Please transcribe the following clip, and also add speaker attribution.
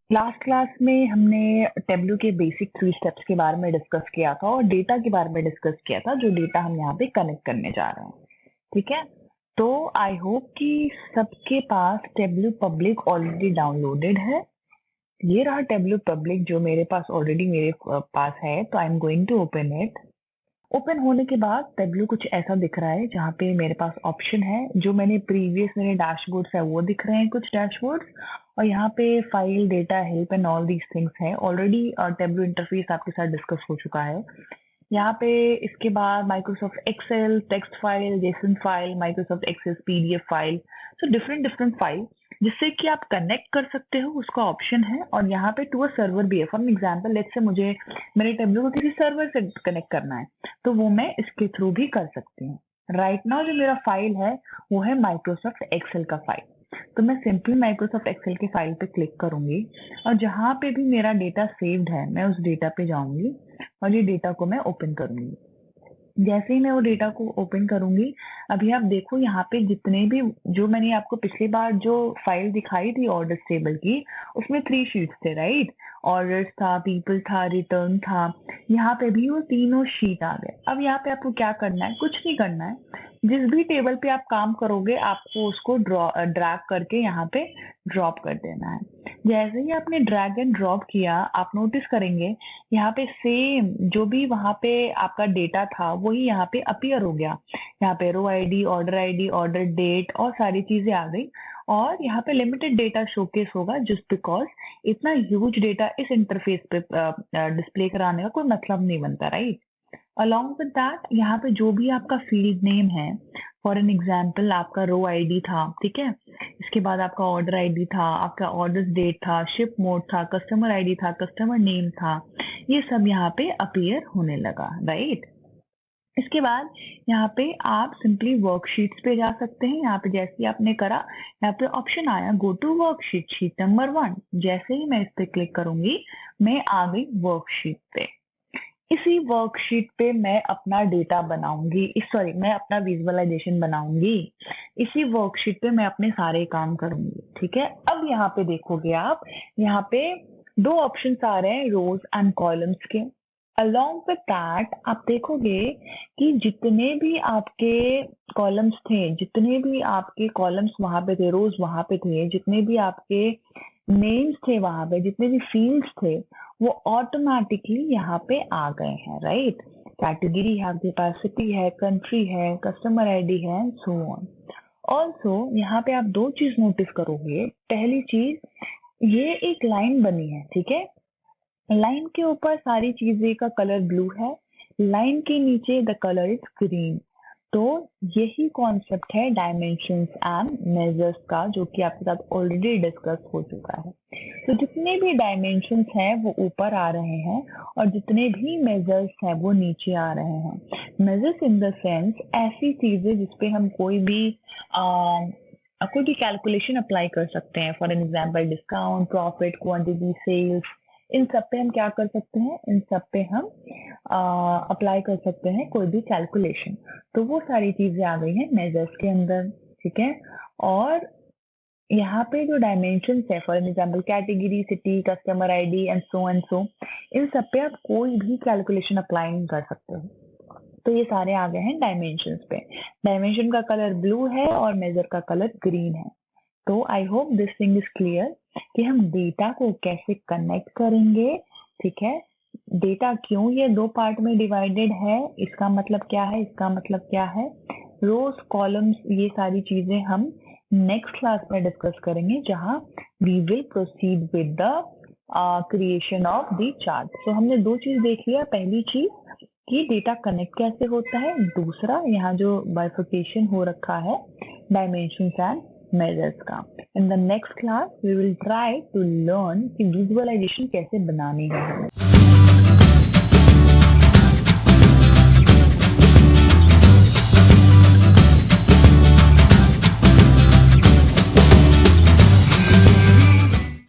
Speaker 1: Last class में हमने tableau के बेसिक 3 स्टेप्स के बारे में डिस्कस किया था और डेटा के बारे में डिस्कस किया था, जो डेटा हम यहाँ पे कनेक्ट करने जा रहे हैं। ठीक है, तो आई होप कि सबके पास टेबलू पब्लिक ऑलरेडी डाउनलोडेड है। ये रहा टेबलू पब्लिक जो मेरे पास ऑलरेडी मेरे पास है, तो I am going to open it. Open होने के बाद टेबलू कुछ ऐसा दिख रहा है जहाँ पे मेरे पास ऑप्शन है, जो मैंने प्रीवियस मेरे डैशबोर्ड्स है वो दिख रहे हैं कुछ डैशबोर्ड्स, और यहाँ पे file data help and all these things है। ऑलरेडी टेबलू इंटरफेस आपके साथ डिस्कस हो चुका है। यहाँ पे इसके बाद Microsoft Excel, text file, JSON file, Microsoft Access PDF file, so different different file जिससे कि आप कनेक्ट कर सकते हो, उसका ऑप्शन है। और यहाँ पे टू अ सर्वर भी है। फॉर एग्जांपल लेट्स से मुझे मेरे टेबलू को किसी सर्वर से कनेक्ट करना है, तो वो मैं इसके थ्रू भी कर सकती हूँ। राइट नाउ जो मेरा फाइल है वो है माइक्रोसॉफ्ट एक्सेल का फाइल, तो मैं सिंपली माइक्रोसॉफ्ट एक्सेल के फाइल पे क्लिक करूंगी और जहाँ पे भी मेरा डेटा सेव्ड है मैं उस डेटा पे जाऊंगी और ये डेटा को मैं ओपन करूंगी। जैसे ही मैं वो डेटा को ओपन करूंगी, अभी आप देखो यहाँ पे जितने भी, जो मैंने आपको पिछली बार जो फाइल दिखाई थी ऑर्डर्स टेबल की, उसमें 3 शीट्स थे, राइट। ऑर्डर्स था, पीपल था, रिटर्न था। यहाँ पे भी वो तीनों शीट आ गए। अब यहाँ पे आपको क्या करना है, कुछ नहीं करना है। जिस भी टेबल पे आप काम करोगे आपको उसको ड्रैग करके यहाँ पे ड्रॉप कर देना है। जैसे ही आपने ड्रैग एंड ड्रॉप किया, आप नोटिस करेंगे यहाँ पे सेम जो भी वहां पे आपका डेटा था वही यहाँ पे अपीयर हो गया। यहाँ पे रो आईडी, ऑर्डर डेट और सारी चीजें आ गई। और यहाँ पे लिमिटेड डेटा शोकेस होगा जस्ट बिकॉज इतना ह्यूज डेटा इस इंटरफेस पे डिस्प्ले कराने का कोई मतलब नहीं बनता, राइट। अलॉन्ग विद दैट यहाँ पे जो भी आपका फील्ड नेम है, फॉर एन एग्जाम्पल आपका रो आईडी था, ठीक है। इसके बाद आपका ऑर्डर आईडी था, आपका ऑर्डर डेट था, शिप मोड था, कस्टमर आईडी था, कस्टमर नेम था, ये सब यहाँ पे अपीयर होने लगा, राइट। इसके बाद यहाँ पे आप सिंपली वर्कशीट्स पे जा सकते हैं। यहाँ पे जैसे ही आपने करा, यहाँ पे ऑप्शन आया go to worksheet, sheet number 1। जैसे ही मैं इस पे क्लिक करूंगी, मैं आ गई वर्कशीट पे। इसी वर्कशीट पे मैं अपना डेटा बनाऊंगी, सॉरी मैं अपना विजुअलाइजेशन बनाऊंगी। इसी वर्कशीट पे मैं अपने सारे काम करूंगी, ठीक है। अब यहाँ पे देखोगे आप, यहाँ पे 2 ऑप्शंस आ रहे हैं, रोज एंड कॉलम्स के। अलोंग विद दैट आप देखोगे कि जितने भी आपके कॉलम्स थे, जितने भी आपके कॉलम्स वहां पे थे, रोज वहां पे थे, जितने भी आपके नेम्स थे वहां पे, जितने भी फील्ड्स थे, वो ऑटोमेटिकली यहाँ पे आ गए हैं, राइट। कैटेगरी है आपके पास, सिटी है, कंट्री है, कस्टमर आईडी है, सो ऑन। ऑल्सो यहाँ पे आप 2 चीज नोटिस करोगे। पहली चीज, ये एक लाइन बनी है, ठीक है। लाइन के ऊपर सारी चीजें का कलर ब्लू है, लाइन के नीचे द कलर इज ग्रीन। तो यही कॉन्सेप्ट है डायमेंशंस एंड मेजर्स का, जो कि आपके साथ ऑलरेडी डिस्कस हो चुका है। तो जितने भी डायमेंशंस हैं वो ऊपर आ रहे हैं और जितने भी मेजर्स हैं वो नीचे आ रहे हैं। मेजर्स इन द सेंस ऐसी चीजें जिसपे हम कोई भी कैलकुलेशन अप्लाई कर सकते हैं। For example discount, profit, quantity, sales, इन सब पे हम क्या कर सकते हैं, इन सब पे हम अप्लाई कर सकते हैं कोई भी कैलकुलेशन। तो वो सारी चीजें आ गई हैं मेजर्स के अंदर, ठीक है। और यहाँ पे जो डायमेंशन है, for example category, city, customer ID and so, इन सब पे आप कोई भी कैलकुलेशन अप्लाई नहीं कर सकते हो। तो ये सारे आ गए हैं डायमेंशंस पे। डायमेंशन का कलर ब्लू है और मेजर का कलर ग्रीन है। तो I hope this thing is clear कि हम डेटा को कैसे कनेक्ट करेंगे, ठीक है। डेटा क्यों ये 2 पार्ट में डिवाइडेड है, इसका मतलब क्या है, इसका मतलब क्या है, रोज, कॉलम्स, ये सारी चीजें हम नेक्स्ट क्लास में डिस्कस करेंगे, जहां we will proceed with the creation of the chart. So हमने 2 चीज देख लिया। पहली चीज कि डेटा कनेक्ट कैसे होता है, दूसरा यहाँ जो बाइफर्केशन हो रखा है डायमेंशंस एंड मेजर्स का। In the next class we will try to learn कि विजुअलाइजेशन कैसे बनानी है।